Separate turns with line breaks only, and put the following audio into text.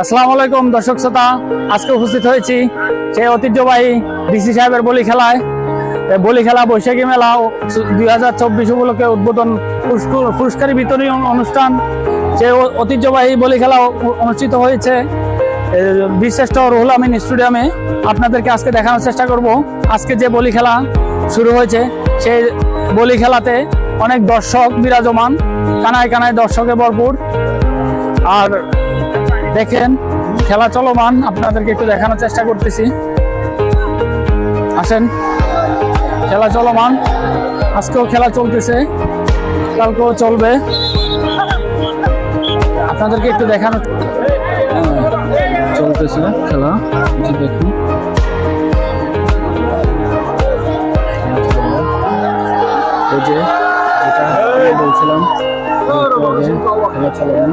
আসসালামু আলাইকুম দর্শক শ্রোতা, আজকে উপস্থিত হয়েছি সেই ঐতিহ্যবাহী ডিসি সাহেবের বলি খেলায়। বলি খেলা বৈশাখী মেলা 2024 উপলক্ষে উদ্বোধন পুরস্কার বিতরণী অনুষ্ঠান। সেই ঐতিহ্যবাহী বলি খেলা অনুষ্ঠিত হয়েছে বীরশ্রেষ্ঠ রুহুল আমিন স্টেডিয়ামে। আপনাদেরকে আজকে দেখানোর চেষ্টা করব আজকে যে বলি খেলা শুরু হয়েছে। সেই বলি খেলাতে অনেক দর্শক বিরাজমান, কানায় কানায় দর্শকে ভরপুর। আর দেখেন খেলা চলমান, আপনাদেরকে একটু দেখানোর চেষ্টা করতেছি। আসেন, খেলা চলমান, আজকেও খেলা চলতেছে, কালকেও চলবে। আপনাদেরকে একটু দেখানো চলতেছে খেলা, দেখুন। এই যে যেটা বলছিলাম, খেলা চলমান।